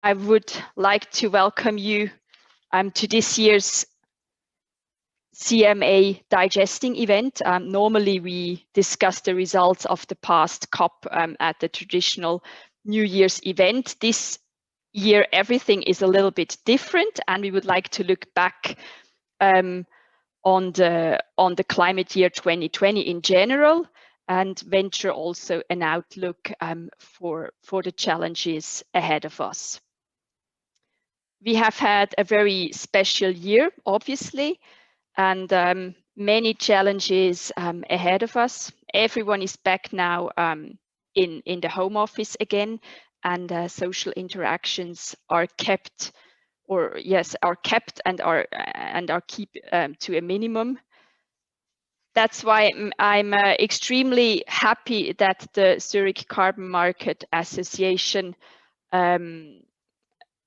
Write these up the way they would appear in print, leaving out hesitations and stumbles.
I would like to welcome you to this year's CMA digesting event. Normally we discuss the results of the past COP at the traditional New Year's event. This year everything is a little bit different, and we would like to look back on the climate year 2020 in general, and venture also an outlook for the challenges ahead of us. We have had a very special year, obviously, and many challenges ahead of us. Everyone is back now in the home office again, and social interactions are kept, and are kept to a minimum. That's why I'm extremely happy that the Zurich Carbon Market Association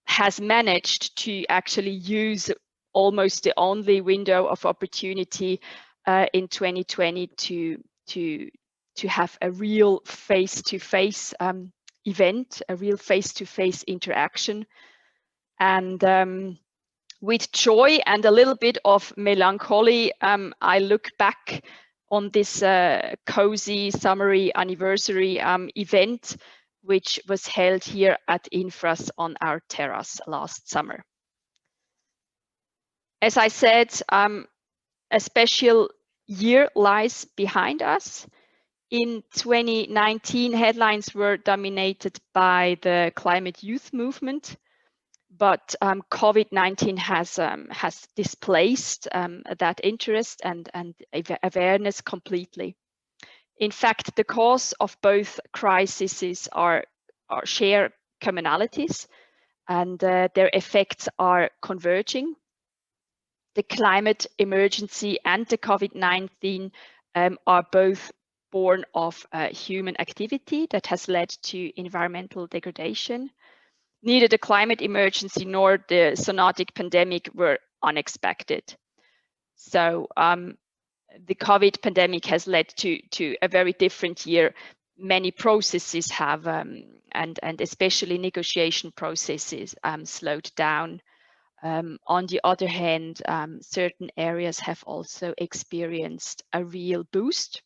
has managed to actually use almost the only window of opportunity in 2020 to have a real face-to-face event, a real face-to-face interaction. And with joy and a little bit of melancholy, I look back on this cozy summery anniversary event, which was held here at Infras on our terrace last summer. As I said, a special year lies behind us. In 2019, headlines were dominated by the climate youth movement, but COVID-19 has displaced that interest and awareness completely. In fact, the cause of both crises are share commonalities, and their effects are converging. The climate emergency and the COVID-19 are both born of human activity that has led to environmental degradation. Neither the climate emergency nor the zoonotic pandemic were unexpected. So the COVID pandemic has led to a very different year. Many processes have, and especially negotiation processes, slowed down. On the other hand, certain areas have also experienced a real boost,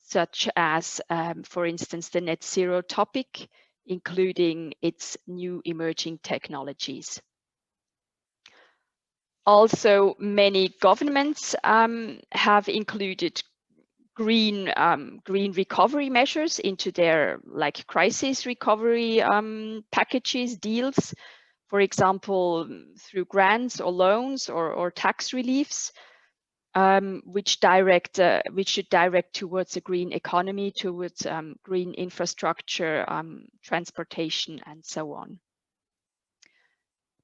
such as, for instance, the net zero topic, including its new emerging technologies. Also, many governments have included green recovery measures into their crisis recovery packages, deals, for example, through grants or loans or tax reliefs, which should direct towards a green economy, towards green infrastructure, transportation, and so on.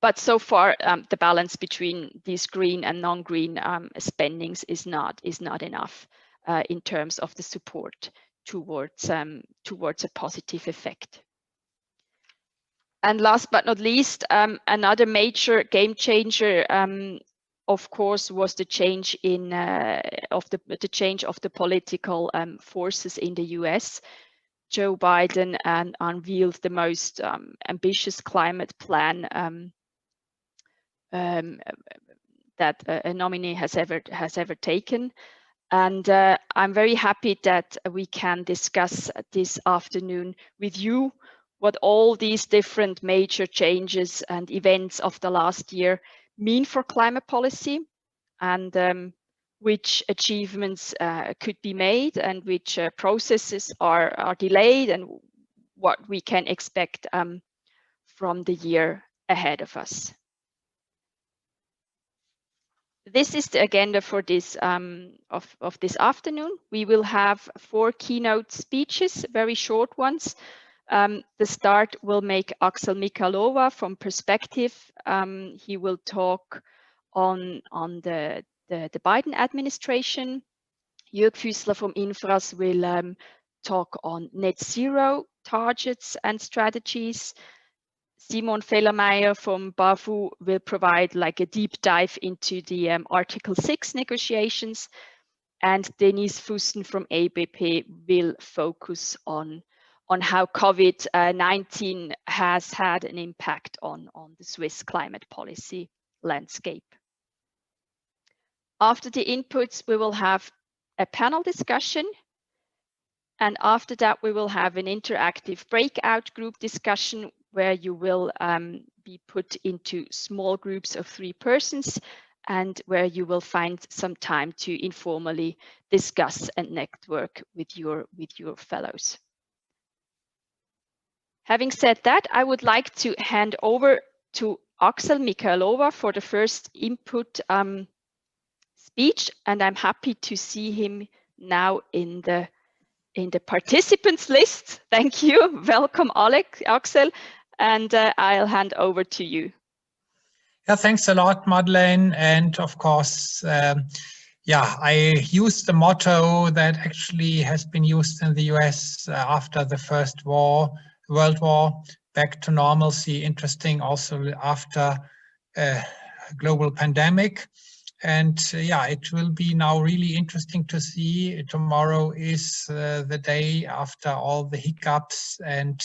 But so far, the balance between these green and non-green spendings is not enough in terms of the support towards a positive effect. And last but not least, another major game changer, of course, was the change of the political forces in the US. Joe Biden unveiled the most ambitious climate plan that a nominee has ever taken, and I'm very happy that we can discuss this afternoon with you what all these different major changes and events of the last year mean for climate policy, and which achievements could be made, and which processes are delayed, and what we can expect from the year ahead of us. This is the agenda for this of this afternoon. We will have 4 keynote speeches, very short ones. The start will make Axel Mikalova from Perspective. He will talk on the Biden administration. Jörg Füssler from Infras will talk on net zero targets and strategies. Simon Fellermeier from BAFU will provide a deep dive into the Article 6 negotiations, and Denise Fusten from ABP will focus on how COVID-19 has had an impact on the Swiss climate policy landscape. After the inputs, we will have a panel discussion. And after that, we will have an interactive breakout group discussion where you will be put into small groups of 3 persons and where you will find some time to informally discuss and network with your fellows. Having said that, I would like to hand over to Axel Mikhailova for the first input speech, and I'm happy to see him now in the participants list. Thank you. Welcome, Axel, and I'll hand over to you. Yeah, thanks a lot, Madeleine. And of course, yeah, I used the motto that actually has been used in the US after the First World War, back to normalcy. Interesting also after a global pandemic. And yeah, it will be now really interesting to see. Tomorrow is the day after all the hiccups and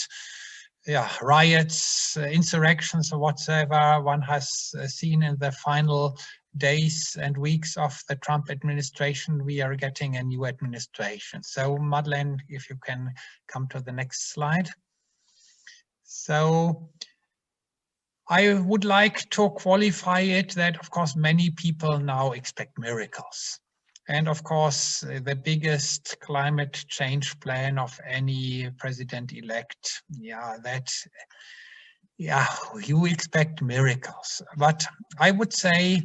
yeah, riots, insurrections, or whatsoever one has seen in the final days and weeks of the Trump administration. We are getting a new administration. So Madeleine, if you can come to the next slide. So I would like to qualify it that, of course, many people now expect miracles. And of course, the biggest climate change plan of any president-elect, you expect miracles. But I would say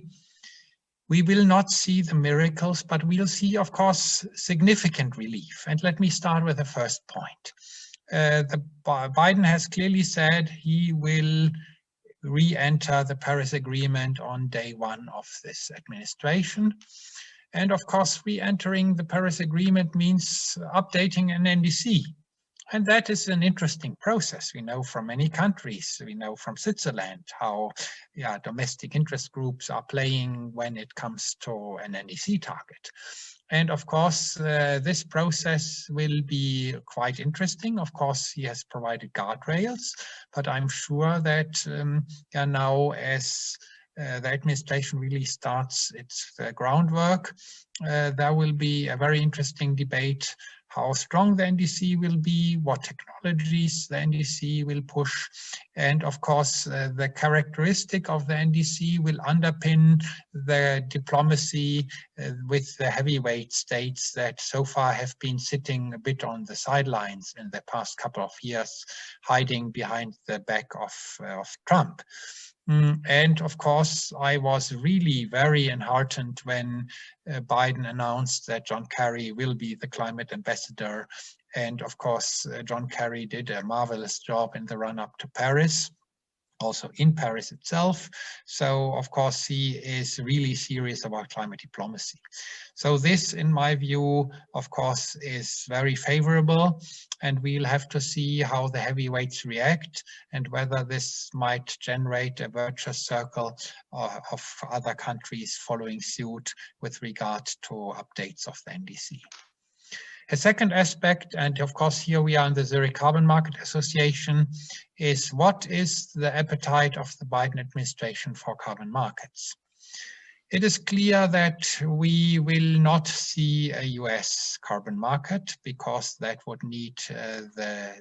we will not see the miracles, but we'll see, of course, significant relief. And let me start with the first point. Biden has clearly said he will re-enter the Paris Agreement on day 1 of this administration. And of course, re-entering the Paris Agreement means updating an NDC. And that is an interesting process. We know from many countries, we know from Switzerland how domestic interest groups are playing when it comes to an NDC target. And of course, this process will be quite interesting. Of course, he has provided guardrails, but I'm sure that now as the administration really starts its groundwork, there will be a very interesting debate how strong the NDC will be, what technologies the NDC will push. And of course, the characteristic of the NDC will underpin the diplomacy with the heavyweight states that so far have been sitting a bit on the sidelines in the past couple of years, hiding behind the back of Trump. And of course, I was really very enheartened when Biden announced that John Kerry will be the climate ambassador. And of course, John Kerry did a marvelous job in the run-up to Paris, also in Paris itself. So of course, he is really serious about climate diplomacy. So this, in my view, of course, is very favorable. And we'll have to see how the heavyweights react and whether this might generate a virtuous circle of other countries following suit with regard to updates of the NDC. A second aspect, and of course here we are in the Zurich Carbon Market Association, is what is the appetite of the Biden administration for carbon markets? It is clear that we will not see a US carbon market because that would need the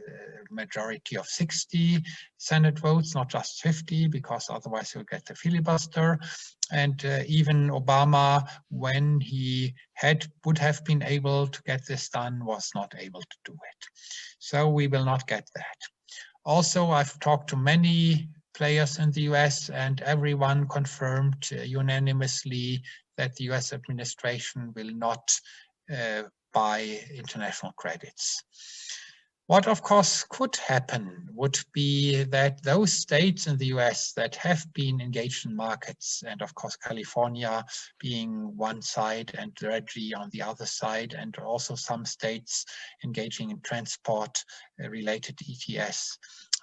majority of 60 Senate votes, not just 50, because otherwise you'll get the filibuster. And even Obama, when he would have been able to get this done, was not able to do it. So we will not get that. Also, I've talked to many players in the US, and everyone confirmed unanimously that the US administration will not buy international credits. What of course could happen would be that those states in the US that have been engaged in markets, and of course California being one side and Reggie on the other side, and also some states engaging in transport related to ETS,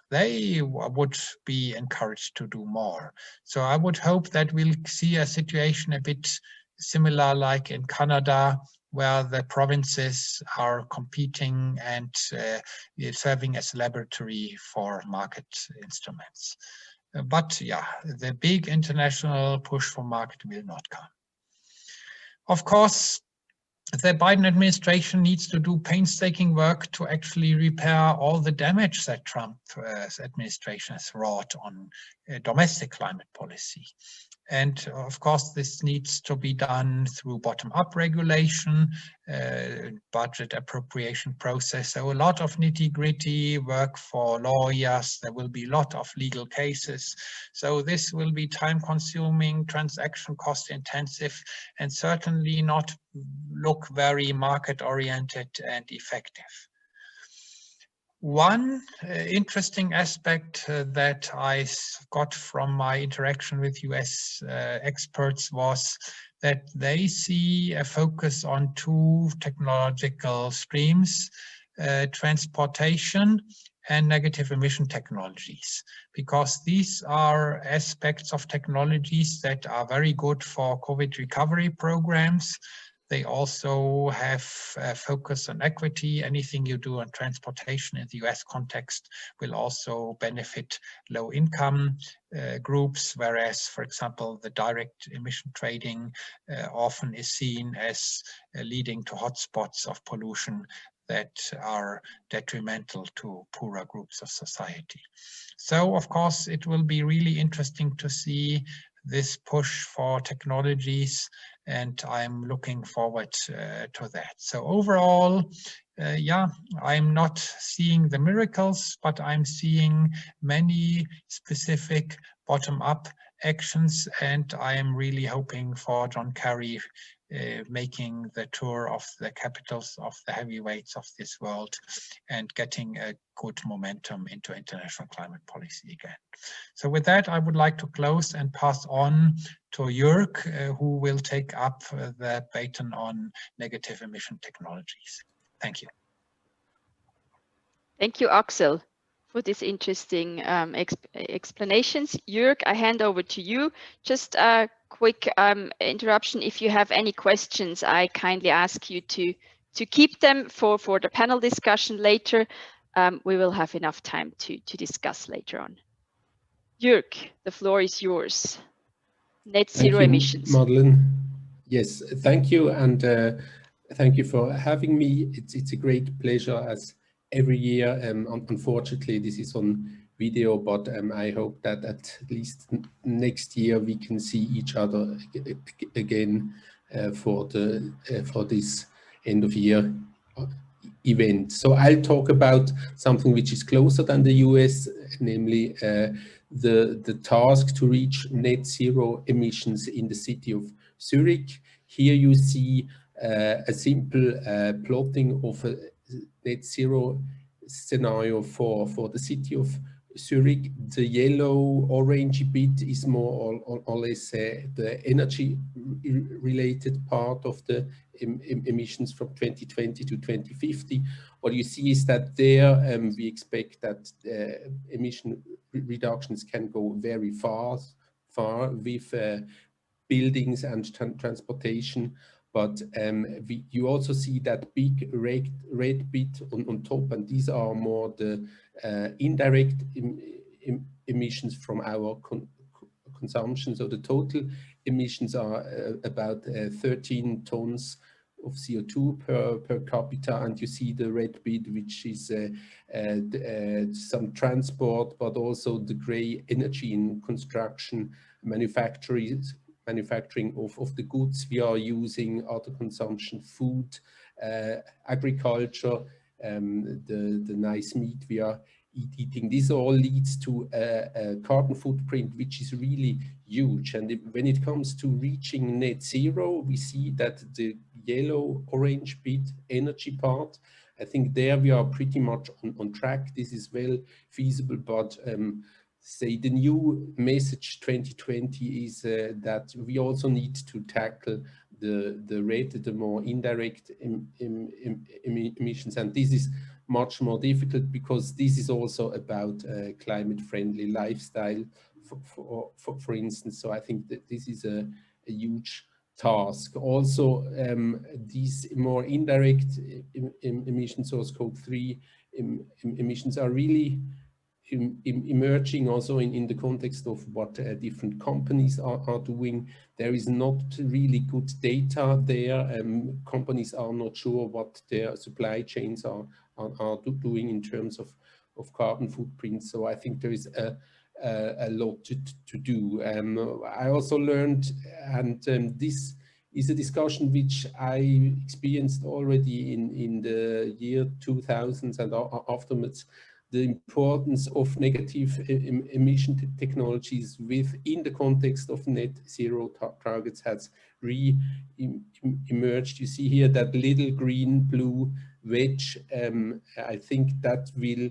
they would be encouraged to do more. So I would hope that we'll see a situation a bit similar like in Canada, where the provinces are competing and serving as laboratory for market instruments. But yeah, the big international push for market will not come. Of course, the Biden administration needs to do painstaking work to actually repair all the damage that Trump's administration has wrought on domestic climate policy. And of course, this needs to be done through bottom-up regulation, budget appropriation process. So a lot of nitty-gritty work for lawyers. There will be a lot of legal cases. So this will be time-consuming, transaction cost-intensive, and certainly not look very market-oriented and effective. One interesting aspect that I got from my interaction with US experts was that they see a focus on two technological streams, transportation and negative emission technologies, because these are aspects of technologies that are very good for COVID recovery programs. They also have a focus on equity. Anything you do on transportation in the US context will also benefit low-income groups, whereas, for example, the direct emission trading often is seen as leading to hotspots of pollution that are detrimental to poorer groups of society. So, of course, it will be really interesting to see this push for technologies, and I'm looking forward to that. So overall, yeah, I'm not seeing the miracles, but I'm seeing many specific bottom-up actions, and I am really hoping for John Kerry making the tour of the capitals of the heavyweights of this world and getting a good momentum into international climate policy again. So with that, I would like to close and pass on to Jörg, who will take up the baton on negative emission technologies. Thank you. Thank you, Axel, for these interesting explanations. Jörg, I hand over to you. Just a quick interruption. If you have any questions, I kindly ask you to keep them for the panel discussion later. We will have enough time to discuss later on. Jörg, the floor is yours. Net zero emissions. Madeleine. Yes, thank you, and thank you for having me. It's a great pleasure as every year. Unfortunately, this is on video, but I hope that at least next year we can see each other again for this end of year event. So I'll talk about something which is closer than the US, namely the task to reach net zero emissions in the city of Zurich. Here you see a simple plotting of a net zero scenario for the city of Zurich. The yellow orange bit is more or less the energy related part of the emissions from 2020 to 2050. What you see is that there we expect that emission reductions can go very far with buildings and transportation. But you also see that big red bit on top, and these are more the indirect emissions from our consumption. So the total emissions are about 13 tons of CO2 per capita, and you see the red bit, which is some transport, but also the gray energy in construction, manufacturing of the goods we are using, other consumption, food, agriculture, the nice meat we are eating. This all leads to a carbon footprint which is really huge. And when it comes to reaching net zero, we see that the yellow orange bit energy part, I think there we are pretty much on track. This is well feasible, but say the new message 2020 is that we also need to tackle the more indirect emissions, and this is much more difficult because this is also about climate-friendly lifestyle, for instance. So I think that this is a huge task. Also, these more indirect emissions, or Scope 3 emissions, are really emerging also in the context of what different companies are doing. There is not really good data there. Companies are not sure what their supply chains are doing in terms of carbon footprint. So I think there is a lot to do. I also learned, and this is a discussion which I experienced already in the year 2000s and afterwards, the importance of negative emission technologies within the context of net zero targets has re-emerged. You see here that little green blue wedge. I think that will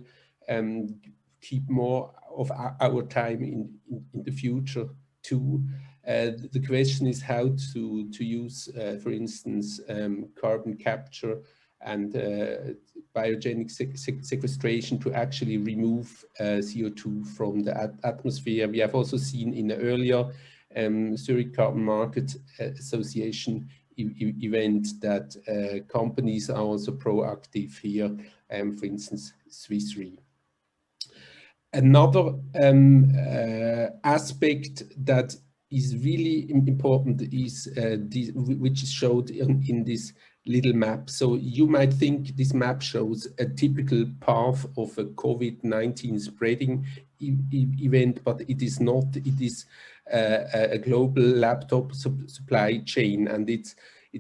keep more of our time in the future too. The question is how to use, for instance, carbon capture and biogenic sequestration to actually remove CO2 from the atmosphere. We have also seen in the earlier Zurich Carbon Market Association event that companies are also proactive here, for instance, Swiss Re. Another aspect that is really important is which is showed in this little map. So you might think this map shows a typical path of a COVID-19 spreading event, but it is not. It is a global laptop supply chain, and it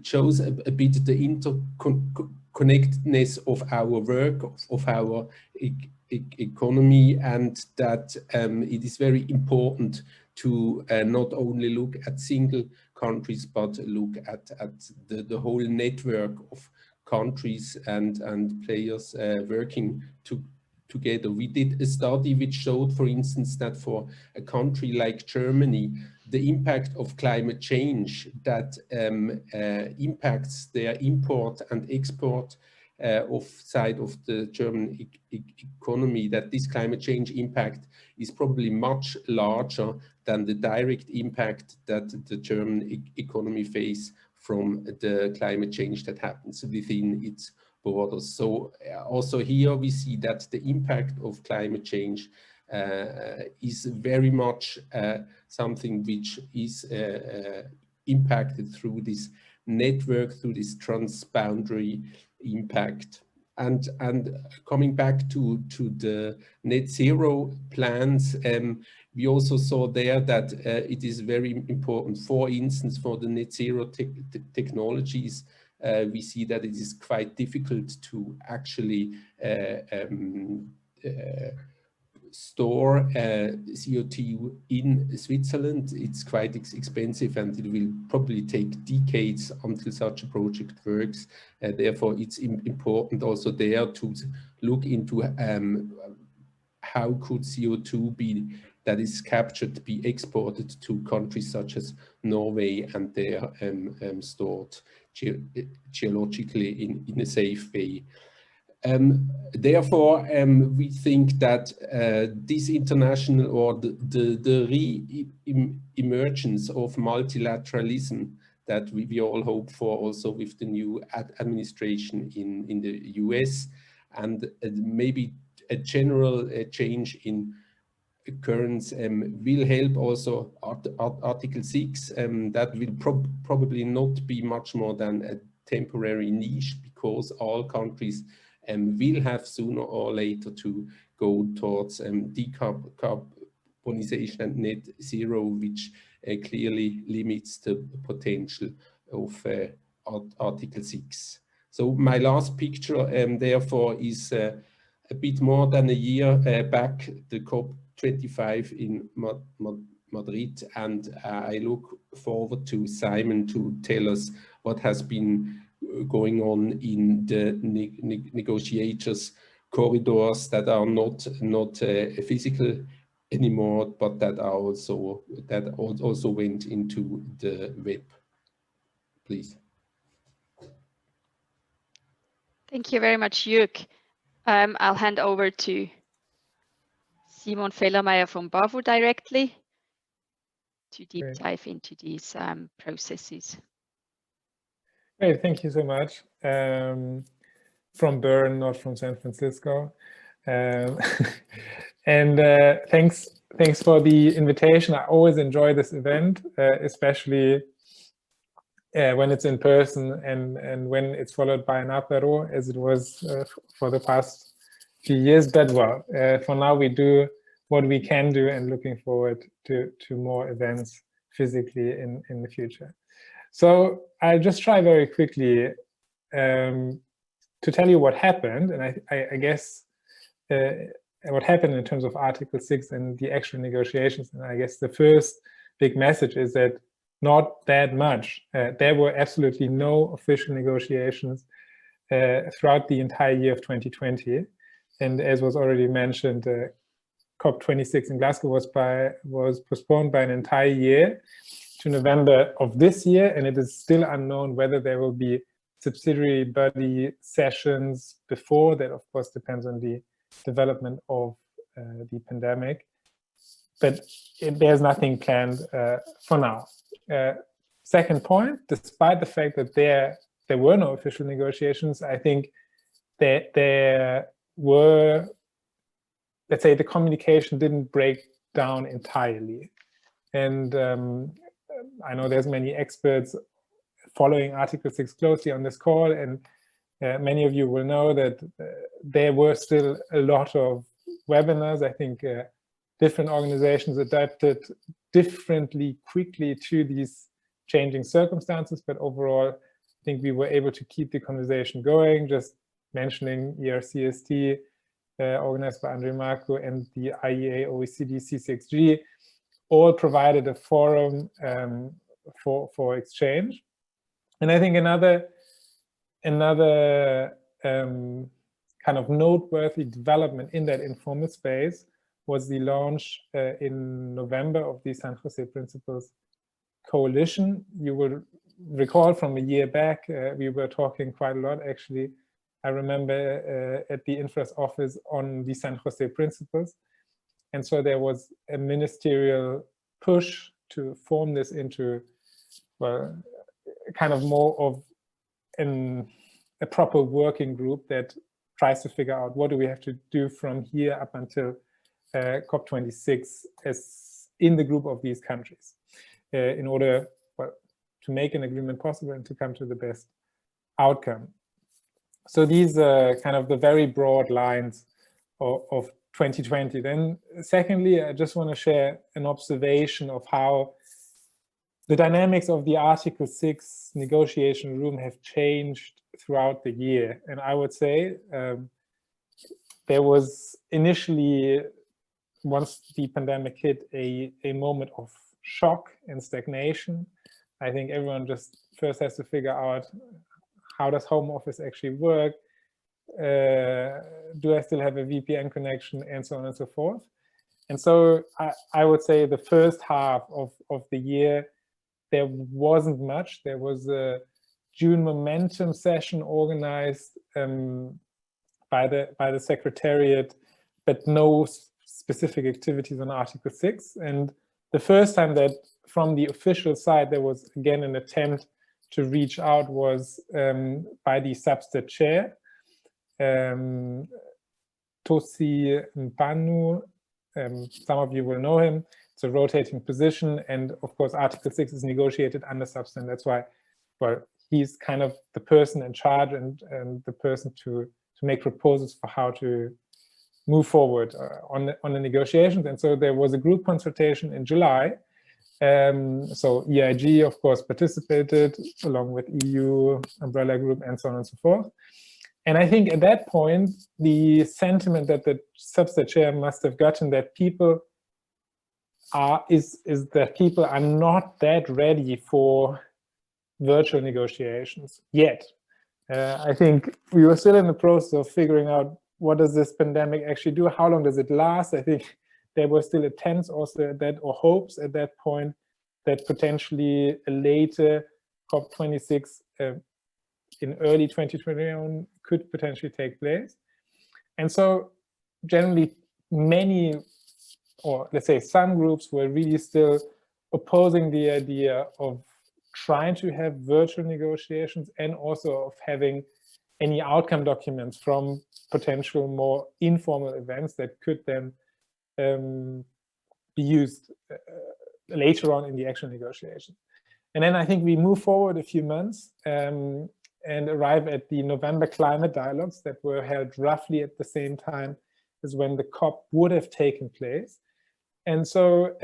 shows a bit the interconnectedness of our work, of our economy, and that it is very important to not only look at single countries, but look at the whole network of countries and players working together. We did a study which showed, for instance, that for a country like Germany, the impact of climate change that impacts their import and export side of the German economy, that this climate change impact is probably much larger than the direct impact that the German economy face from the climate change that happens within its borders. So also here we see that the impact of climate change is very much something which is impacted through this network, through this transboundary impact. And coming back to the net zero plans, we also saw there that it is very important, for instance, for the net zero technologies. We see that it is quite difficult to actually store CO2 in Switzerland. It's quite expensive, and it will probably take decades until such a project works. Therefore, it's important also there to look into how could CO2 be that is captured be exported to countries such as Norway, and they are stored geologically in a safe way. Therefore, we think that this international, or the re-emergence of multilateralism that we all hope for, also with the new administration in the US, and maybe a general change in currents will help also Article 6. That will probably not be much more than a temporary niche, because all countries will have sooner or later to go towards decarbonization and net zero, which clearly limits the potential of Article 6. So my last picture, therefore, is a bit more than a year back, the COP25 in Madrid, and I look forward to Simon to tell us what has been going on in the negotiators' corridors that are not physical anymore, but that are also went into the web. Please. Thank you very much, Jörg. I'll hand over to Simon Fellermeier from BAFU directly to deep dive into these processes. Great, thank you so much. From Bern, not from San Francisco. And thanks for the invitation. I always enjoy this event, especially when it's in person and when it's followed by an apéro, as it was for the past few years. But well, for now we do what we can do, and looking forward to more events physically in the future. So I'll just try very quickly to tell you what happened, and I guess what happened in terms of Article 6 and the actual negotiations. And I guess the first big message is that not that much. There were absolutely no official negotiations throughout the entire year of 2020. And as was already mentioned, COP26 in Glasgow was postponed by an entire year to November of this year, and it is still unknown whether there will be subsidiary body sessions before. That, of course, depends on the development of the pandemic, but there's nothing planned for now. Second point, despite the fact that there were no official negotiations, I think that there were, let's say, the communication didn't break down entirely. And I know there's many experts following Article 6 closely on this call, and many of you will know that there were still a lot of webinars. I think different organizations adapted differently quickly to these changing circumstances, but overall, I think we were able to keep the conversation going. Just mentioning ERCST, organized by Andre Marco, and the IEA OECD C6G, all provided a forum for exchange. And I think another kind of noteworthy development in that informal space was the launch in November of the San Jose Principles Coalition. You will recall from a year back, we were talking quite a lot, actually. I remember at the Infra's office on the San Jose Principles. And so there was a ministerial push to form this into, well, kind of more of a proper working group that tries to figure out what do we have to do from here up until COP26 as in the group of these countries in order, well, to make an agreement possible and to come to the best outcome. So these are kind of the very broad lines of 2020. Then secondly, I just want to share an observation of how the dynamics of the Article 6 negotiation room have changed throughout the year. And I would say there was initially, once the pandemic hit, a moment of shock and stagnation. I think everyone just first has to figure out, how does home office actually work? Do I still have a VPN connection, and so on and so forth? And so I would say the first half of the year, there wasn't much. There was a June momentum session organized by the Secretariat, but no specific activities on Article 6. And the first time that from the official side there was again an attempt to reach out was by the Substat chair, Tosi Mpanu. Some of you will know him. It's a rotating position, and of course Article 6 is negotiated under Substat. That's why, well, he's kind of the person in charge and the person to make proposals for how to move forward on the negotiations. And so there was a group consultation in July. So EIG, of course, participated along with EU, Umbrella Group, and so on and so forth. And I think at that point, the sentiment that the Substat chair must have gotten that people is that people are not that ready for virtual negotiations yet. I think we were still in the process of figuring out, what does this pandemic actually do? How long does it last? I think there were still attempts also at that, or hopes at that point, that potentially a later COP26 in early 2021 could potentially take place. And so generally many, or let's say some groups, were really still opposing the idea of trying to have virtual negotiations and also of having any outcome documents from potential more informal events that could then be used later on in the actual negotiation. And then I think we move forward a few months and arrive at the November climate dialogues that were held roughly at the same time as when the COP would have taken place. And so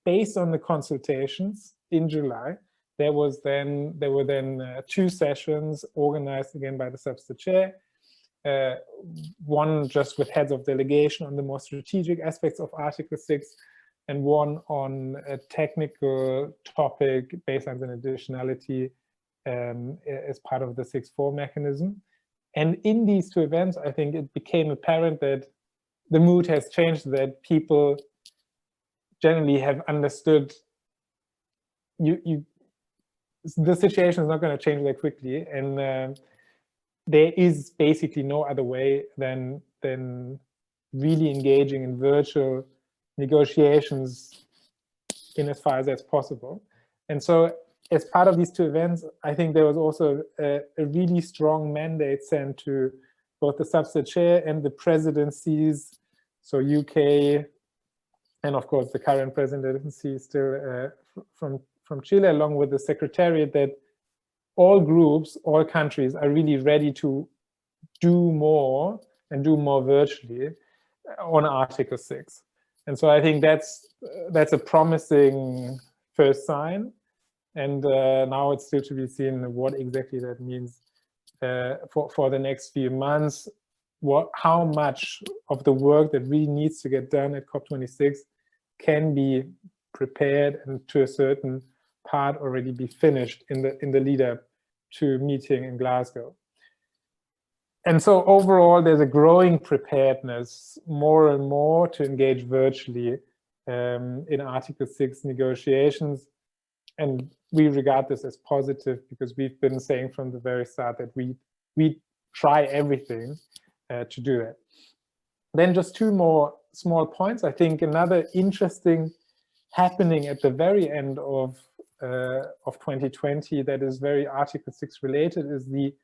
based on the consultations in July, there were then 2 sessions organized again by the Substa chair, one just with heads of delegation on the more strategic aspects of Article 6, and one on a technical topic, baselines and additionality, as part of the 6.4 mechanism. And in these 2 events, I think it became apparent that the mood has changed, that people generally have understood the situation is not going to change that quickly, and there is basically no other way than really engaging in virtual negotiations in as far as that's possible. And so as part of these 2 events, I think there was also a really strong mandate sent to both the Substa chair and the presidencies, so UK, and of course the current presidency still from Chile, along with the Secretariat, that all groups, all countries are really ready to do more and do more virtually on Article 6. And so I think that's a promising first sign. And now it's still to be seen what exactly that means for the next few months, how much of the work that really needs to get done at COP26 can be prepared and to a certain part already be finished in the lead up to meeting in Glasgow. And so overall, there's a growing preparedness more and more to engage virtually in Article 6 negotiations. And we regard this as positive because we've been saying from the very start that we try everything to do it. Then just 2 more small points. I think another interesting happening at the very end of 2020 that is very Article 6 related is the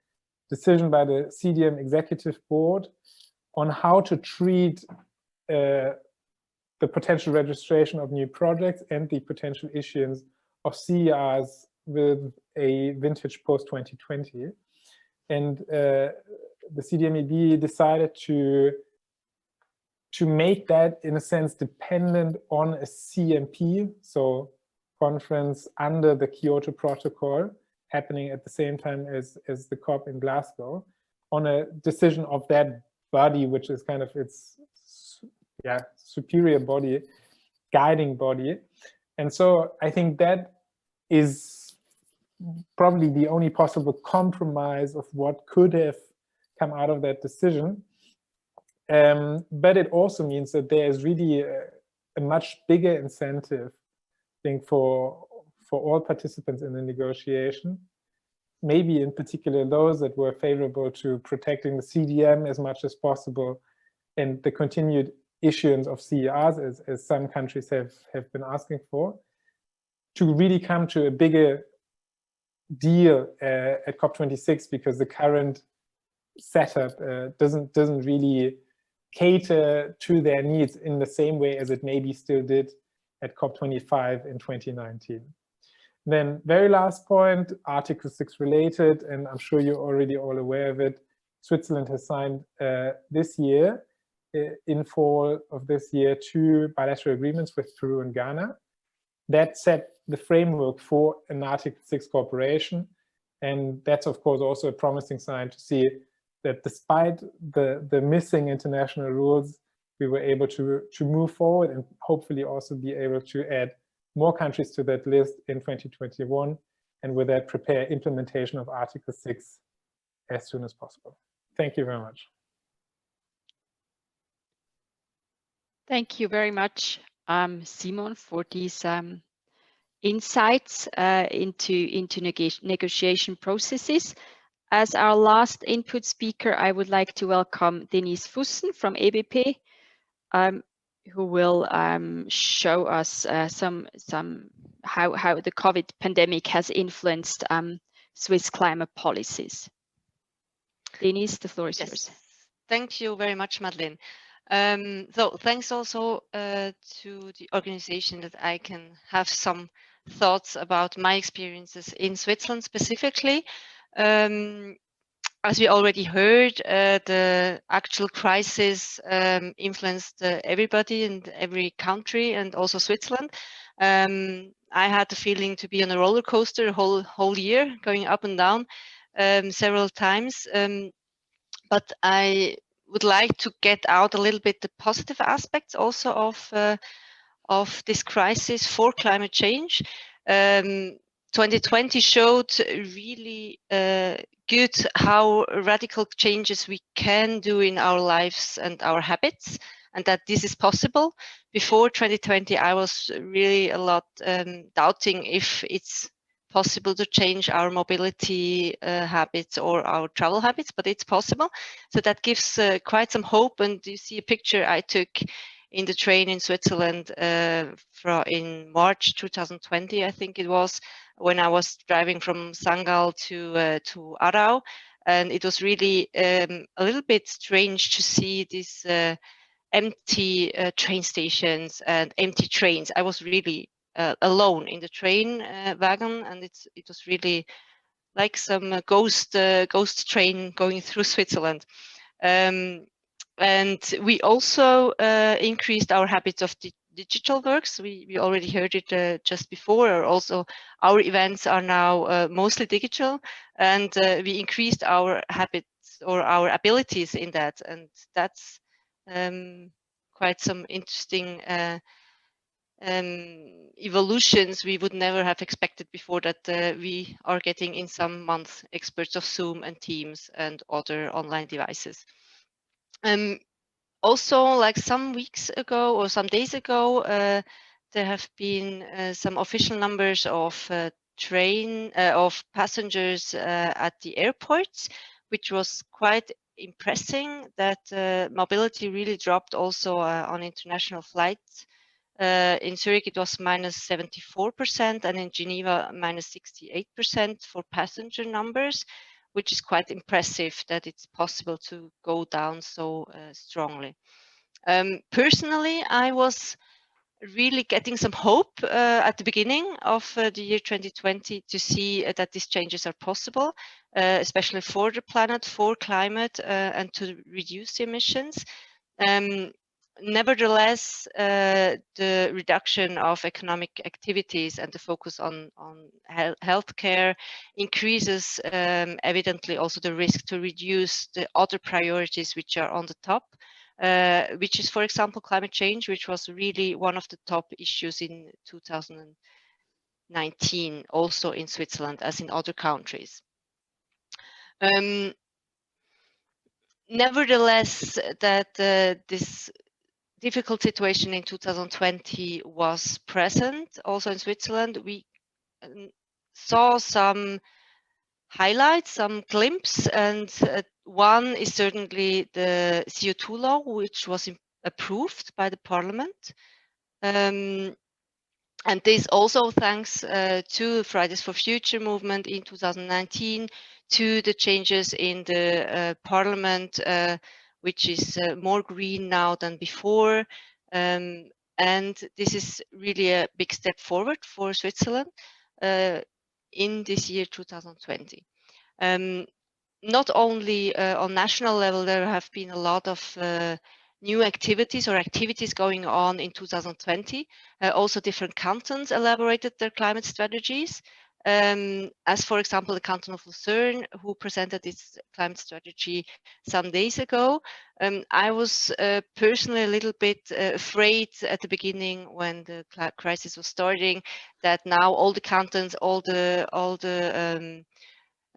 decision by the CDM Executive Board on how to treat the potential registration of new projects and the potential issuance of CERs with a vintage post-2020. And the CDMEB decided to make that, in a sense, dependent on a CMP, so conference under the Kyoto Protocol, happening at the same time as the COP in Glasgow, on a decision of that body, which is kind of its superior body, guiding body. And so I think that is probably the only possible compromise of what could have come out of that decision. But it also means that there is really a much bigger incentive, I think, for all participants in the negotiation, maybe in particular those that were favorable to protecting the CDM as much as possible and the continued issuance of CERs, as some countries have been asking for, to really come to a bigger deal at COP26, because the current setup doesn't really cater to their needs in the same way as it maybe still did at COP25 in 2019. Then very last point, Article 6 related, and I'm sure you're already all aware of it. Switzerland has signed this year, in fall of this year, 2 bilateral agreements with Peru and Ghana that set the framework for an Article 6 cooperation. And that's, of course, also a promising sign to see that despite the missing international rules, we were able to move forward and hopefully also be able to add more countries to that list in 2021, and with that prepare implementation of Article 6 as soon as possible. Thank you very much. Thank you very much, Simon, for these insights into negotiation processes. As our last input speaker, I would like to welcome Denise Fussen from EBP, who will show us some how the COVID pandemic has influenced Swiss climate policies. Denise, the floor is yours. Thank you very much, Madeleine. So thanks also to the organization that I can have some thoughts about my experiences in Switzerland specifically. As we already heard, the actual crisis influenced everybody and every country, and also Switzerland. I had the feeling to be on a roller coaster whole year, going up and down several times. But I would like to get out a little bit the positive aspects also of this crisis for climate change. 2020 showed really good how radical changes we can do in our lives and our habits, and that this is possible. Before 2020, I was really a lot doubting if it's possible to change our mobility habits or our travel habits, but it's possible. So that gives quite some hope. And you see a picture I took in the train in Switzerland in March 2020, I think it was, when I was driving from Sangal to Aarau. And it was really a little bit strange to see these empty train stations and empty trains. I was really alone in the train wagon, and it was really like some ghost train going through Switzerland. And we also increased our habits of digital works. We already heard it just before. Also, our events are now mostly digital, and we increased our habits or our abilities in that, and that's quite some interesting evolutions we would never have expected before, that we are getting in some months experts of Zoom and Teams and other online devices. Also, like some weeks ago or some days ago, there have been some official numbers of passengers at the airports, which was quite impressive. That mobility really dropped also on international flights. In Zurich, it was -74%, and in Geneva, -68% for passenger numbers, which is quite impressive that it's possible to go down so strongly. Personally, I was really getting some hope at the beginning of the year 2020 to see that these changes are possible, especially for the planet, for climate, and to reduce emissions. Nevertheless, the reduction of economic activities and the focus on healthcare increases evidently also the risk to reduce the other priorities which are on the top, which is, for example, climate change, which was really one of the top issues in 2019, also in Switzerland as in other countries. Nevertheless, that this difficult situation in 2020 was present also in Switzerland. We saw some highlights, some glimpses, and one is certainly the CO2 law, which was approved by the parliament. And this also thanks to Fridays for Future movement in 2019, to the changes in the parliament, which is more green now than before. And this is really a big step forward for Switzerland in this year 2020. Not only on national level, there have been a lot of new activities or activities going on in 2020. Also, different cantons elaborated their climate strategies. As for example, the canton of Lucerne, who presented its climate strategy some days ago. I was personally a little bit afraid at the beginning when the crisis was starting, that now all the cantons, all the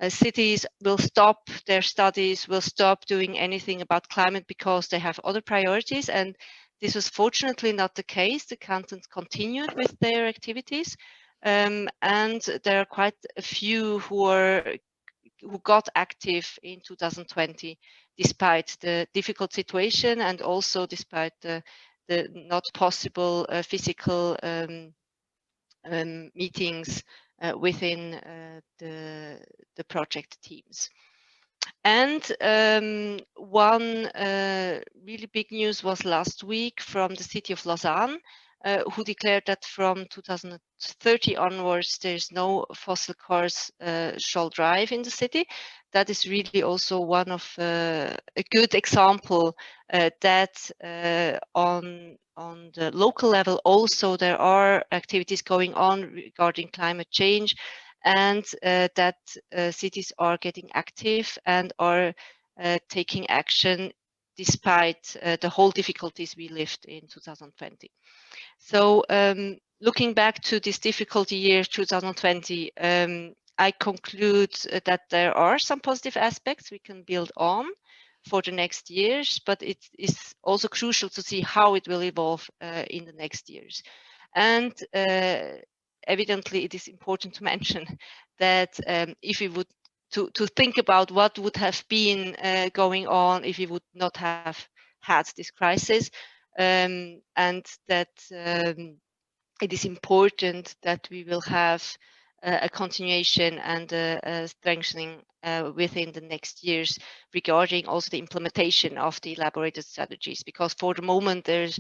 cities will stop their studies, will stop doing anything about climate because they have other priorities. And this was fortunately not the case. The cantons continued with their activities. And there are quite a few who got active in 2020, despite the difficult situation and also despite the not possible physical meetings within the project teams. And one really big news was last week from the city of Lausanne, who declared that from 2030 onwards, there's no fossil cars shall drive in the city. That is really also one of a good example that on the local level also there are activities going on regarding climate change, and that cities are getting active and are taking action despite the whole difficulties we lived in 2020. So looking back to this difficult year 2020, I conclude that there are some positive aspects we can build on for the next years, but it is also crucial to see how it will evolve in the next years. And evidently, it is important to mention that if we would to think about what would have been going on if we would not have had this crisis, and that it is important that we will have a continuation and a strengthening within the next years regarding also the implementation of the elaborated strategies, because for the moment the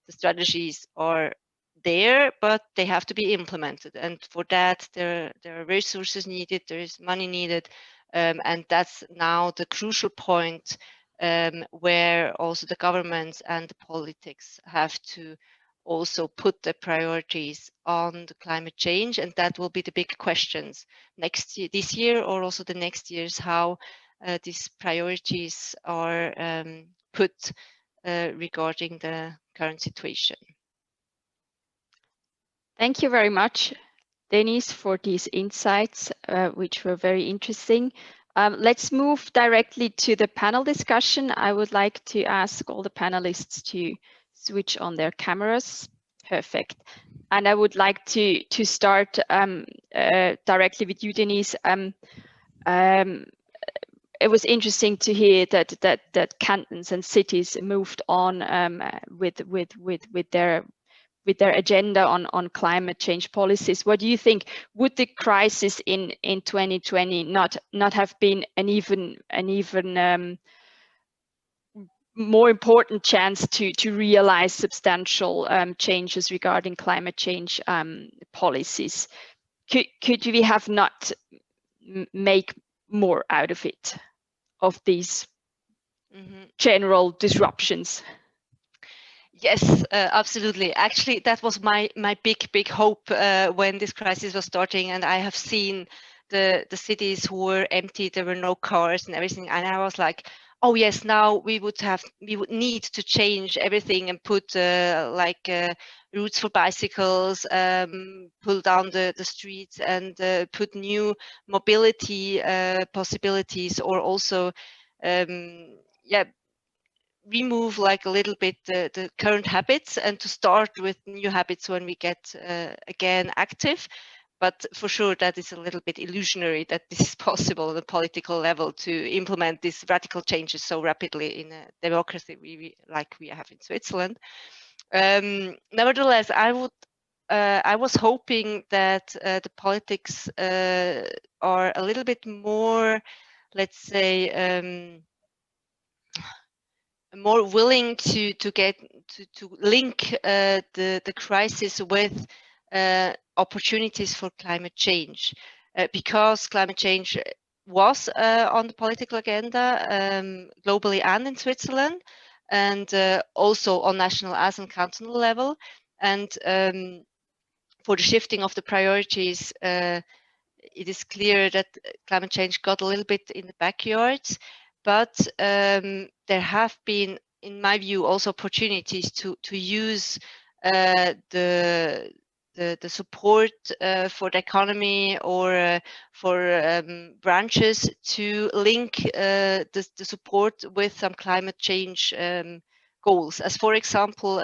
strategies are there, but they have to be implemented, and for that there are resources needed, there is money needed, and that's now the crucial point where also the governments and the politics have to also put the priorities on the climate change, and that will be the big questions next year, this year, or also the next years, how these priorities are put regarding the current situation. Thank you very much, Denise, for these insights, which were very interesting. Let's move directly to the panel discussion. I would like to ask all the panelists to switch on their cameras. Perfect. And I would like to start directly with you, Denise. It was interesting to hear that cantons and cities moved on with their agenda on climate change policies. What do you think? Would the crisis in 2020 not have been an even more important chance to realize substantial changes regarding climate change policies? Could we have not make more out of it, of these general disruptions? Yes, absolutely. Actually, that was my big hope when this crisis was starting, and I have seen the cities who were empty. There were no cars and everything, and I was like, oh yes, now we would need to change everything and put routes for bicycles, pull down the streets, and put new mobility possibilities, or also remove like a little bit the current habits and to start with new habits when we get again active. But for sure, that is a little bit illusionary that this is possible on a political level to implement these radical changes so rapidly in a democracy like we have in Switzerland. Nevertheless, I was hoping that the politics are a little bit more, let's say, more willing to link the crisis with opportunities for climate change, because climate change was on the political agenda globally and in Switzerland, and also on national as and cantonal level. And for the shifting of the priorities, it is clear that climate change got a little bit in the backyards. But there have been, in my view, also opportunities to use the support for the economy or for branches to link the support with some climate change goals. As for example,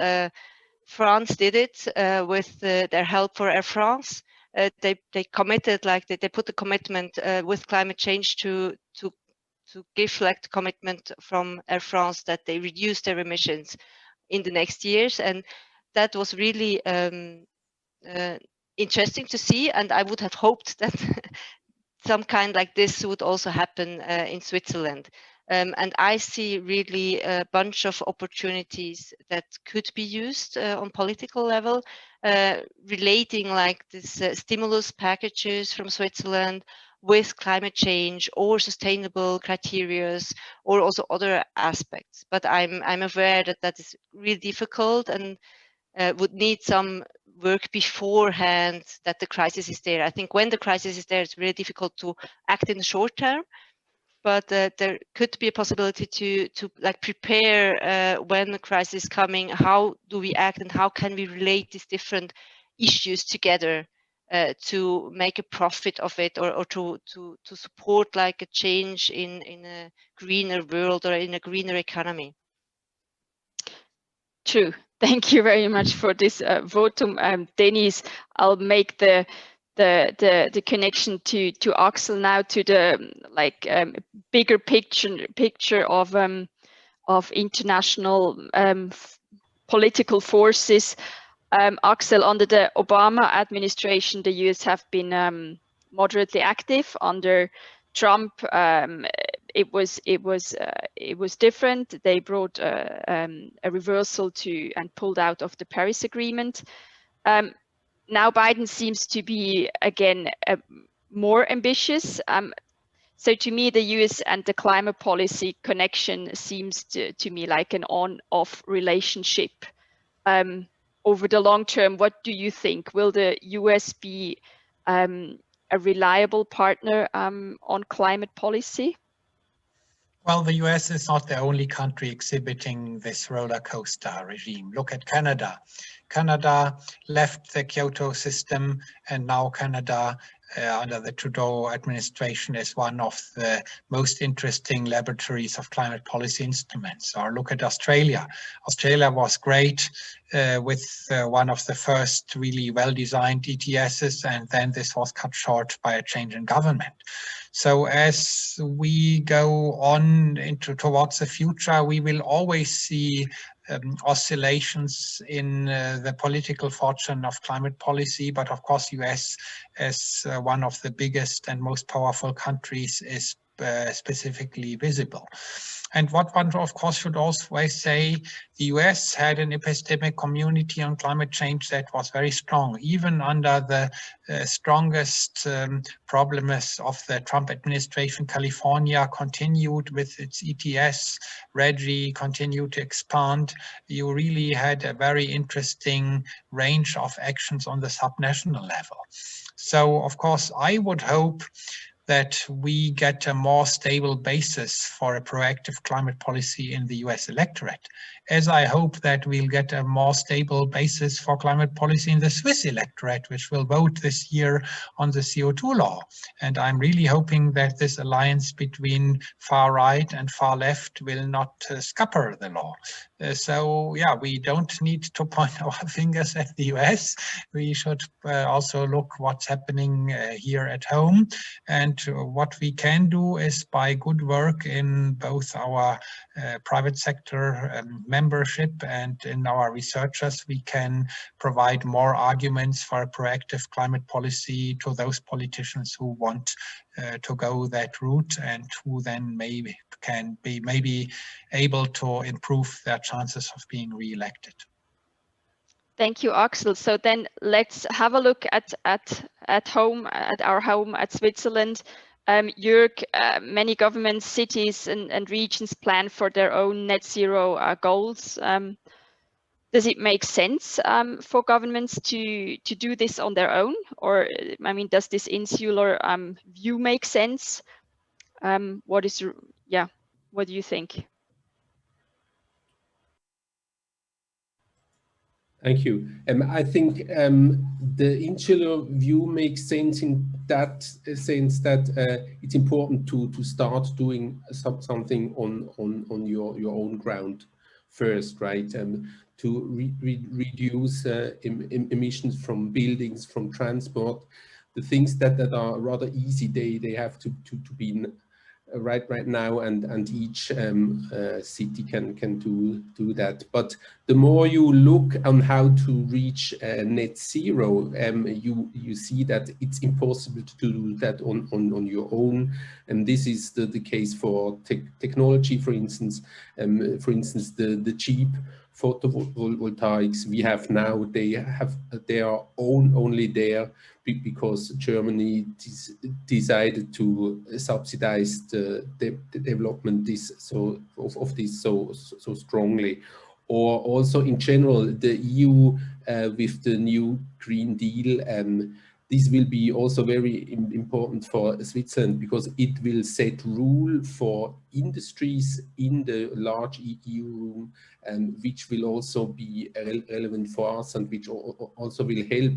France did it with their help for Air France. They committed, like they put a commitment with climate change to give like the commitment from Air France that they reduce their emissions in the next years, and that was really interesting to see, and I would have hoped that some kind like this would also happen in Switzerland. And I see really a bunch of opportunities that could be used on political level, relating like this stimulus packages from Switzerland with climate change or sustainable criteria, or also other aspects. But I'm aware that that is really difficult and would need some work beforehand that the crisis is there. I think when the crisis is there, it's really difficult to act in the short term. But there could be a possibility to like prepare when the crisis is coming. How do we act, and how can we relate these different issues together to make a profit of it, or to support like a change in a greener world or in a greener economy? True. Thank you very much for this votum, Denise. I'll make the connection to Axel now, to the like bigger picture of international political forces. Axel, under the Obama administration, the US have been moderately active. Under Trump, it was different. They brought a reversal to and pulled out of the Paris Agreement. Now Biden seems to be again more ambitious. So to me, the US and the climate policy connection seems to me like an on-off relationship. Over the long term, what do you think? Will the US be a reliable partner on climate policy? Well, the US is not the only country exhibiting this roller coaster regime. Look at Canada. Canada left the Kyoto system, and now Canada, under the Trudeau administration, is one of the most interesting laboratories of climate policy instruments. Or look at Australia. Australia was great with one of the first really well-designed ETSs, and then this was cut short by a change in government. So as we go on towards the future, we will always see oscillations in the political fortune of climate policy. But of course, US, as one of the biggest and most powerful countries, is specifically visible. And what one, of course, should always say, the US had an epistemic community on climate change that was very strong, even under the strongest problems of the Trump administration. California continued with its ETS, RGGI continued to expand. You really had a very interesting range of actions on the subnational level. So, of course, I would hope that we get a more stable basis for a proactive climate policy in the US electorate, as I hope that we'll get a more stable basis for climate policy in the Swiss electorate, which will vote this year on the CO2 law. And I'm really hoping that this alliance between far right and far left will not scupper the law. So yeah, we don't need to point our fingers at the US. We should also look what's happening here at home. And what we can do is, by good work in both our private sector membership and in our researchers, we can provide more arguments for a proactive climate policy to those politicians who want to go that route, and who then maybe can be able to improve their chances of being re-elected. Thank you, Axel. So then let's have a look at our home at Switzerland. Jörg, many governments, cities and regions plan for their own net zero goals. Does it make sense for governments to do this on their own? Or, I mean, does this insular view make sense? What do you think? Thank you. I think the insular view makes sense in that sense that it's important to start doing something on your own ground first, right? To reduce emissions from buildings, from transport, the things that are rather easy. They have to be right now, and each city can do that. But the more you look on how to reach net zero, you see that it's impossible to do that on your own. And this is the case for technology, for instance. The cheap photovoltaics we have now, they are only there because Germany decided to subsidize the development of this so strongly. Or also in general, the EU with the new Green Deal, this will be also very important for Switzerland, because it will set rule for industries in the large EU room, which will also be relevant for us, and which also will help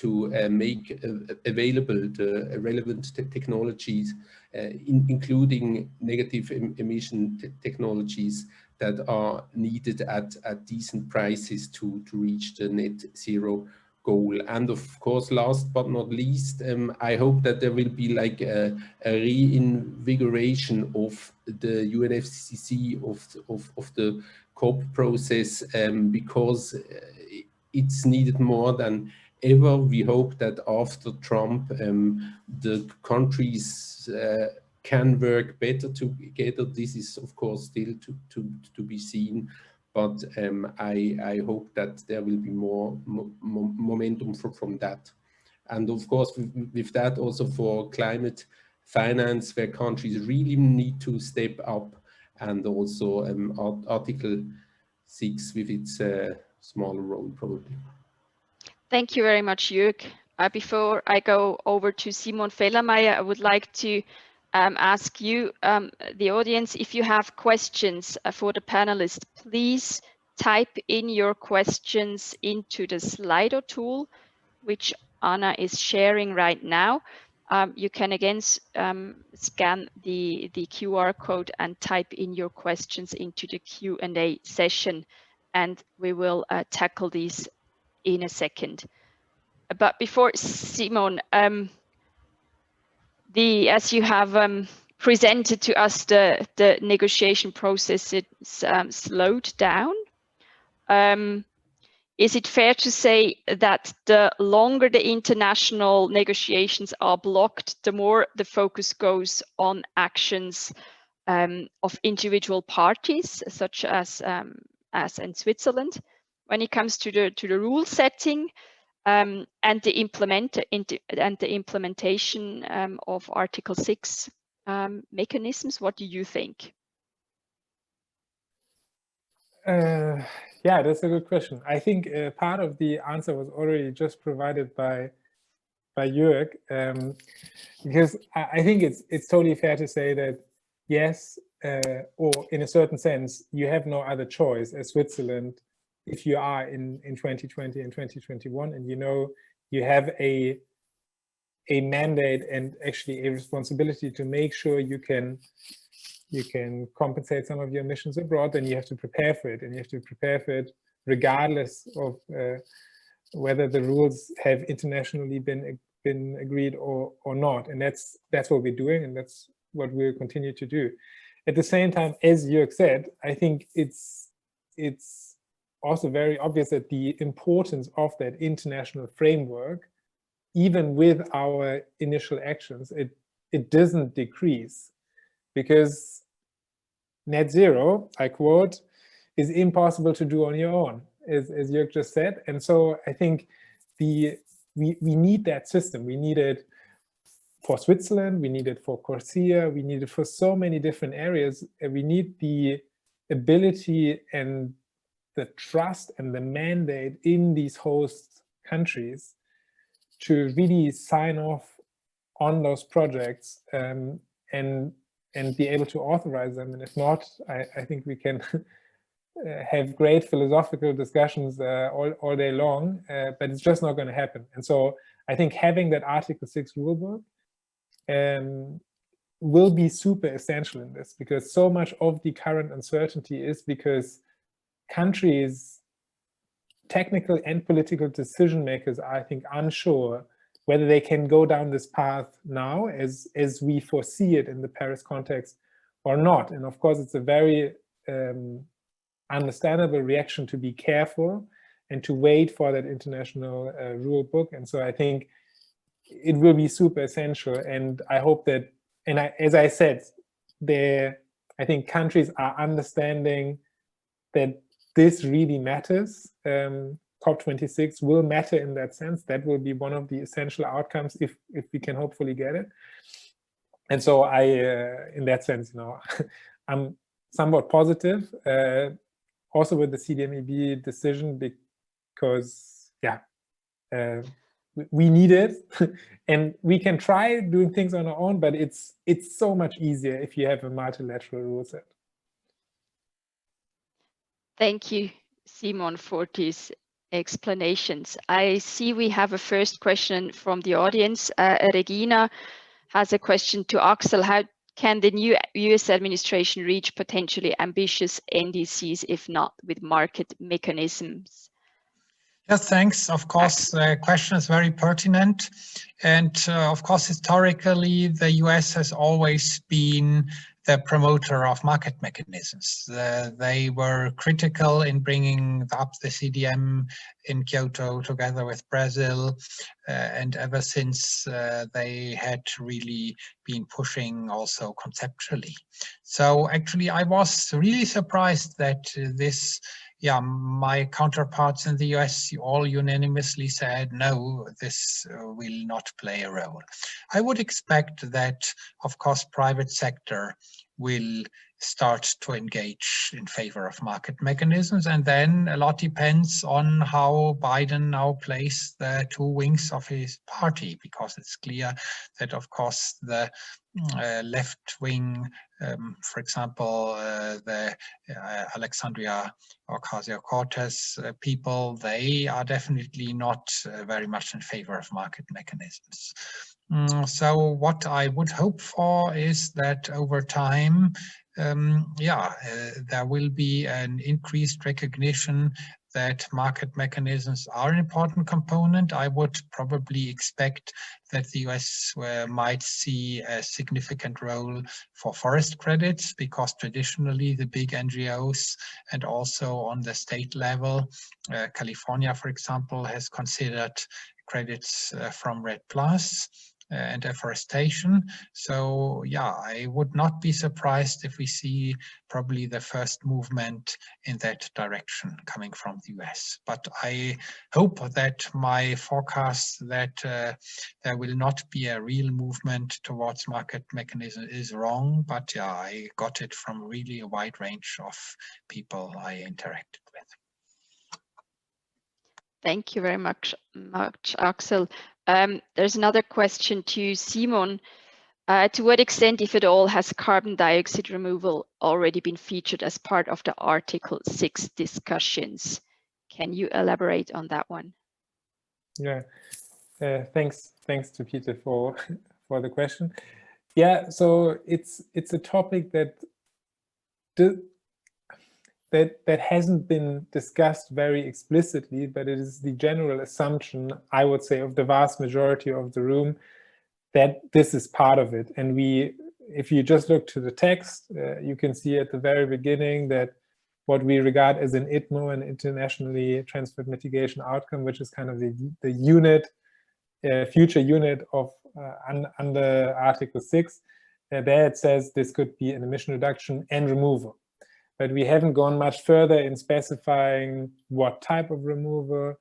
to make available the relevant technologies, including negative emission technologies that are needed at decent prices to reach the net zero goal. And of course, last but not least, I hope that there will be like a reinvigoration of the UNFCCC, of the COP process, because it's needed more than ever. We hope that after Trump, the countries can work better together. This is of course still to be seen. But I hope that there will be more momentum from that. And of course, with that also for climate finance, where countries really need to step up, and also Article 6 with its smaller role probably. Thank you very much, Jörg. Before I go over to Simon Fellermeier, I would like to ask you, the audience, if you have questions for the panelists, please type in your questions into the Slido tool, which Anna is sharing right now. You can again scan the QR code and type in your questions into the Q&A session, and we will tackle these in a second. But before, Simon, as you have presented to us, the negotiation process is slowed down. Is it fair to say that the longer the international negotiations are blocked, the more the focus goes on actions of individual parties, such as in Switzerland, when it comes to the rule setting and the implementation of Article 6 mechanisms? What do you think? Yeah, that's a good question. I think part of the answer was already just provided by Jörg, because I think it's totally fair to say that yes, or in a certain sense, you have no other choice as Switzerland if you are in 2020 and 2021, and you know you have a mandate and actually a responsibility to make sure you can compensate some of your emissions abroad, then you have to prepare for it, and you have to prepare for it regardless of whether the rules have internationally been agreed or not. And that's what we're doing, and that's what we'll continue to do. At the same time, as Jörg said, I think it's also very obvious that the importance of that international framework, even with our initial actions, it doesn't decrease, because net zero, I quote, is impossible to do on your own, as Jörg just said. And so I think we need that system. We need it for Switzerland, we need it for Corsia, we need it for so many different areas. And we need the ability and the trust and the mandate in these host countries to really sign off on those projects and be able to authorize them. And if not, I think we can have great philosophical discussions all day long, but it's just not going to happen. And so I think having that Article 6 rulebook will be super essential in this, because so much of the current uncertainty is because countries, technical and political decision makers are, I think, unsure whether they can go down this path now as we foresee it in the Paris context or not. And of course, it's a very understandable reaction to be careful and to wait for that international rule book. And so I think it will be super essential. And I hope that, and as I said, I think countries are understanding that this really matters. COP26 will matter in that sense. That will be one of the essential outcomes if we can hopefully get it. And so in that sense, I'm somewhat positive, also with the CDMEB decision, because we need it, and we can try doing things on our own, but it's so much easier if you have a multilateral rule set. Thank you, Simon, for these explanations. I see we have a first question from the audience. Regina has a question to Axel. How can the new US administration reach potentially ambitious NDCs, if not with market mechanisms? Yes, thanks. Of course, the question is very pertinent. And of course, historically, the US has always been the promoter of market mechanisms. They were critical in bringing up the CDM in Kyoto together with Brazil. And ever since, they had really been pushing also conceptually. So actually, I was really surprised that my counterparts in the US all unanimously said, no, this will not play a role. I would expect that, of course, private sector will start to engage in favor of market mechanisms. And then a lot depends on how Biden now plays the two wings of his party, because it's clear that, of course, the left wing, for example, the Alexandria Ocasio-Cortez people, they are definitely not very much in favor of market mechanisms. So what I would hope for is that over time, there will be an increased recognition that market mechanisms are an important component. I would probably expect that the US might see a significant role for forest credits, because traditionally the big NGOs and also on the state level, California, for example, has considered credits from REDD+ and afforestation. So I would not be surprised if we see probably the first movement in that direction coming from the US. But I hope that my forecast that there will not be a real movement towards market mechanism is wrong. But I got it from really a wide range of people I interacted with. Thank you very much, Axel. There's another question to Simon. To what extent, if at all, has carbon dioxide removal already been featured as part of the Article 6 discussions? Can you elaborate on that one? Yeah, thanks to Peter for the question. Yeah, so it's a topic that hasn't been discussed very explicitly, but it is the general assumption, I would say, of the vast majority of the room that this is part of it. And if you just look to the text, you can see at the very beginning that what we regard as an ITMO, an internationally transferred mitigation outcome, which is kind of the unit, future unit of under Article 6, there it says this could be an emission reduction and removal. But we haven't gone much further in specifying what type of removal.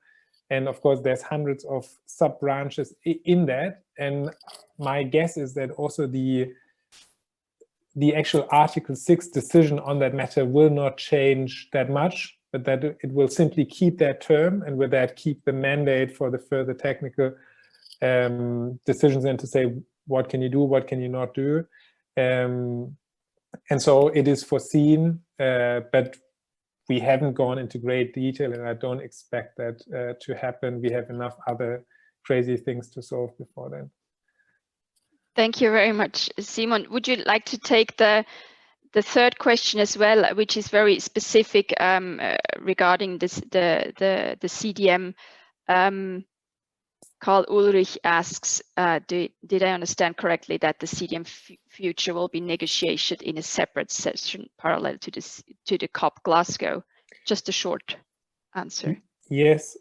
And of course, there's hundreds of sub-branches in that. And my guess is that also the actual Article 6 decision on that matter will not change that much, but that it will simply keep that term, and with that keep the mandate for the further technical decisions, and to say, what can you do, what can you not do? And so it is foreseen, but we haven't gone into great detail, and I don't expect that to happen. We have enough other crazy things to solve before then. Thank you very much, Simon. Would you like to take the third question as well, which is very specific regarding the CDM Carl Ulrich asks, did I understand correctly that the CDM future will be negotiated in a separate session parallel to the COP Glasgow? Just a short answer. Yes.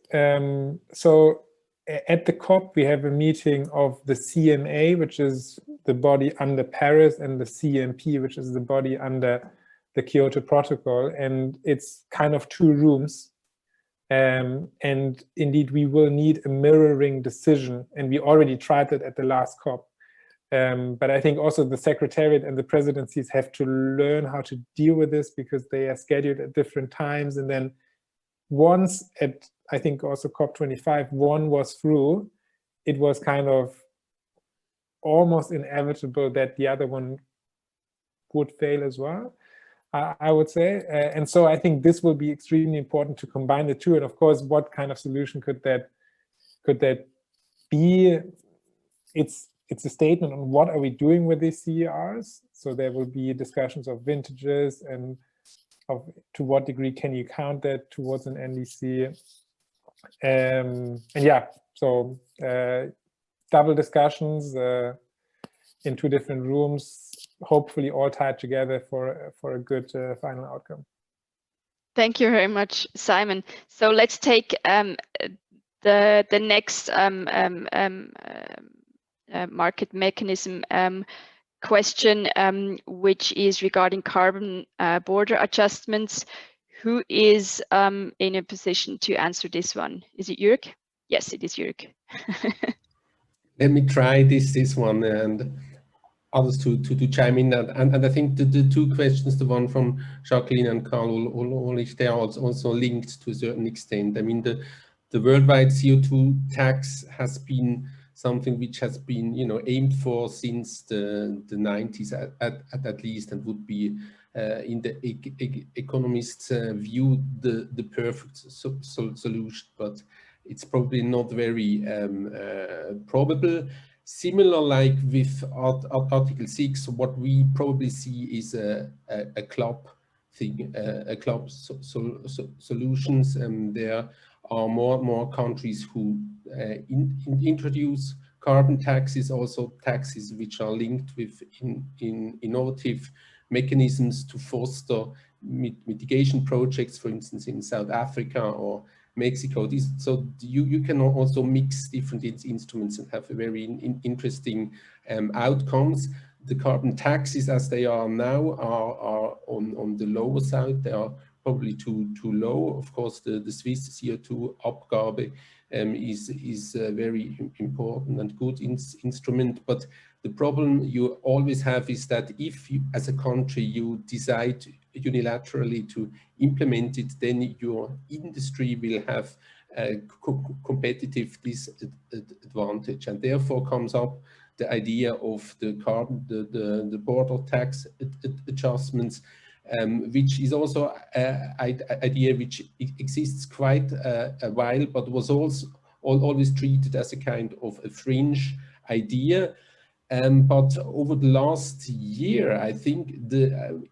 So at the COP, we have a meeting of the CMA, which is the body under Paris, and the CMP, which is the body under the Kyoto Protocol. And it's kind of two rooms. And indeed, we will need a mirroring decision. And we already tried it at the last COP. But I think also the Secretariat and the presidencies have to learn how to deal with this, because they are scheduled at different times. And then once at, I think also COP25, one was through, it was kind of almost inevitable that the other one would fail as well, I would say. And so I think this will be extremely important to combine the two. And of course, what kind of solution could that be? It's a statement on what are we doing with these CERs. So there will be discussions of vintages and of to what degree can you count that towards an NDC. And yeah, so double discussions in two different rooms, hopefully all tied together for a good final outcome. Thank you very much, Simon. So let's take the next market mechanism question, which is regarding carbon border adjustments. Who is in a position to answer this one? Is it Jörg? Yes, it is Jörg. Let me try this one, and others to chime in. And I think the two questions, the one from Jacqueline and Carl Ulrich, they are also linked to a certain extent. I mean, the worldwide CO2 tax has been something which has been, aimed for since the 90s at least, and would be in the economists' view the perfect solution, but it's probably not very probable. Similar, like with Article 6, what we probably see is a club thing, a club solutions. There are more countries who introduce carbon taxes, also taxes which are linked with innovative mechanisms to foster mitigation projects, for instance, in South Africa or Mexico. So you can also mix different instruments and have a very interesting outcomes. The carbon taxes, as they are now, are on the lower side. They are probably too low. Of course, the Swiss CO2 Abgabe is a very important and good instrument, but the problem you always have is that if you, as a country, you decide unilaterally to implement it, then your industry will have a competitive disadvantage, and therefore comes up the idea of the the border tax adjustments, which is also an idea which exists quite a while, but was also always treated as a kind of a fringe idea. But over the last year, I think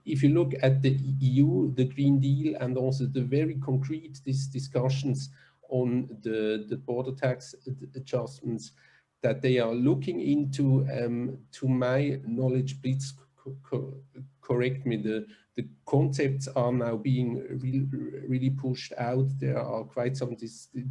if you look at the EU, the Green Deal, and also the very concrete discussions on the border tax adjustments that they are looking into, to my knowledge, please correct me, the concepts are now being really pushed out. There are quite some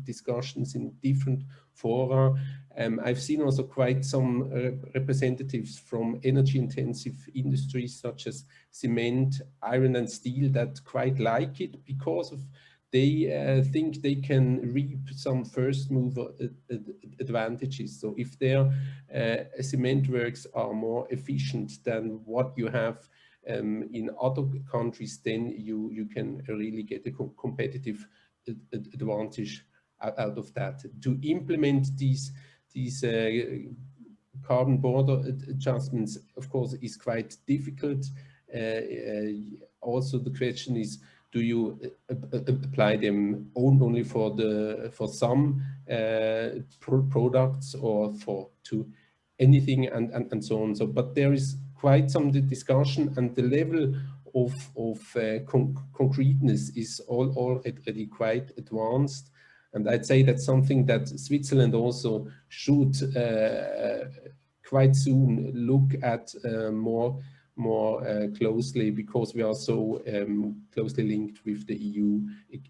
discussions in different fora. I've seen also quite some representatives from energy-intensive industries such as cement, iron and steel that quite like it because of they think they can reap some first mover advantages. So if their cement works are more efficient than what you have in other countries, then you can really get a competitive advantage out of that. To implement these carbon border adjustments, of course, is quite difficult. Also, the question is, do you apply them only for some products or to anything and so on? So, but there is quite some discussion, and the level of concreteness is already quite advanced. And I'd say that's something that Switzerland also should quite soon look at more closely, because we are so closely linked with the EU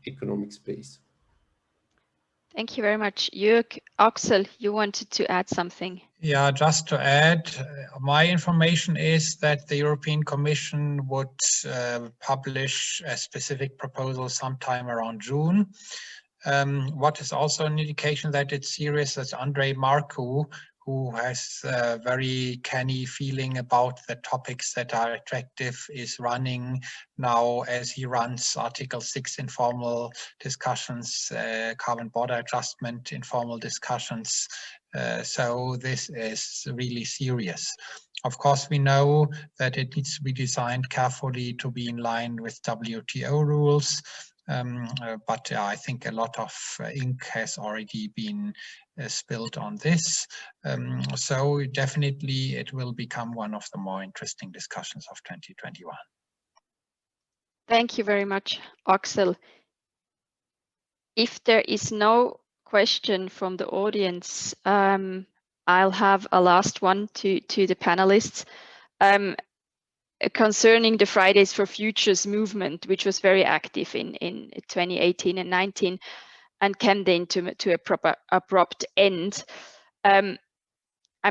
economic space. Thank you very much. Jörg, Axel, you wanted to add something? Yeah, just to add, my information is that the European Commission would publish a specific proposal sometime around June. What is also an indication that it's serious is Andrei Marcu, who has a very canny feeling about the topics that are attractive, is running now, as he runs Article 6 informal discussions, carbon border adjustment informal discussions. So this is really serious. Of course, we know that it needs to be designed carefully to be in line with WTO rules. But I think a lot of ink has already been spilled on this. So definitely it will become one of the more interesting discussions of 2021. Thank you very much, Axel. If there is no question from the audience, I'll have a last one to the panelists. Concerning the Fridays for Futures movement, which was very active in 2018 and 19 and came then to a proper abrupt end. I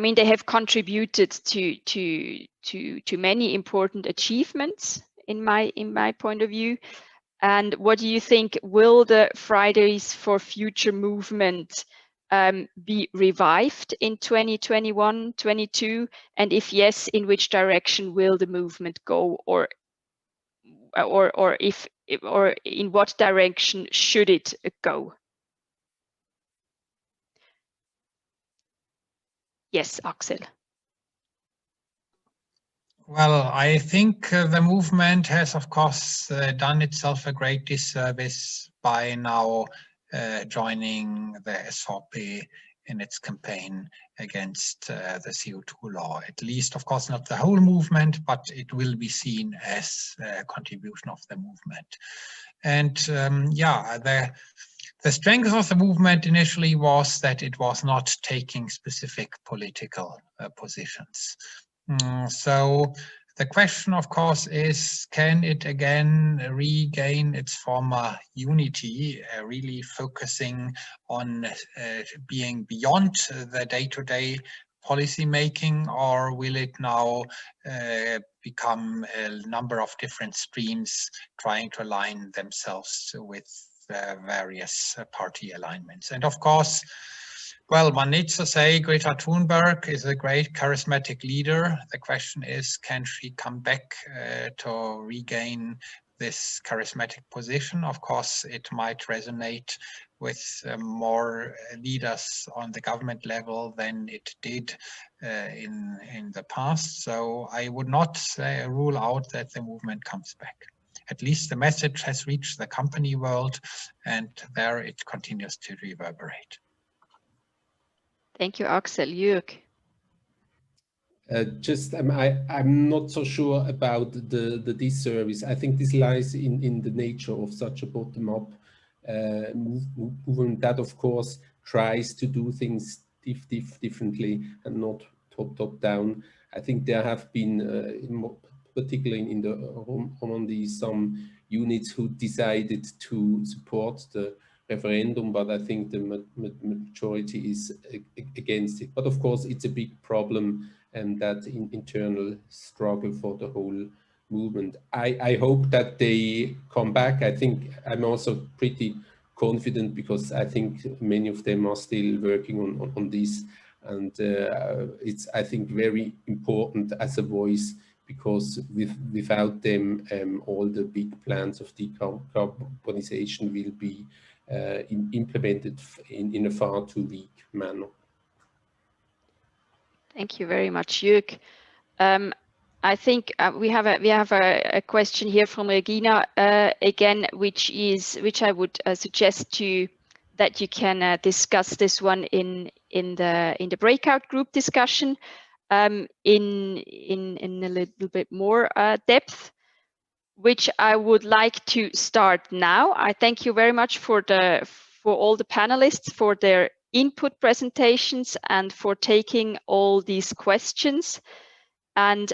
mean, they have contributed to many important achievements in my point of view. And what do you think, will the Fridays for Future movement be revived in 2021, 22? And if yes, in which direction will the movement go, or in what direction should it go? Yes, Axel. Well, I think the movement has, of course, done itself a great disservice by now joining the SVP in its campaign against the CO2 law. At least, of course, not the whole movement, but it will be seen as a contribution of the movement. And yeah, the strength of the movement initially was that it was not taking specific political positions. So the question, of course, is, can it again regain its former unity, really focusing on being beyond the day-to-day policy making, or will it now become a number of different streams trying to align themselves with various party alignments? And of course, well, one needs to say Greta Thunberg is a great charismatic leader. The question is, can she come back to regain this charismatic position? Of course, it might resonate with more leaders on the government level than it did in the past. So I would not rule out that the movement comes back. At least the message has reached the company world, and there it continues to reverberate. Thank you, Axel. Jörg. I'm not so sure about the disservice. I think this lies in the nature of such a bottom-up movement that, of course, tries to do things differently and not top-down. I think there have been, particularly in the Romandie, some units who decided to support the referendum, but I think the majority is against it. But of course, it's a big problem, and that internal struggle for the whole movement. I hope that they come back. I think I'm also pretty confident, because I think many of them are still working on this, and it's, I think, very important as a voice, because without them, all the big plans of decarbonization will be implemented in a far too weak manner. Thank you very much, Jörg. I think we have a question here from Regina again, which I would suggest that you can discuss this one in the breakout group discussion in a little bit more depth, which I would like to start now. I thank you very much for for all the panelists for their input presentations and for taking all these questions. And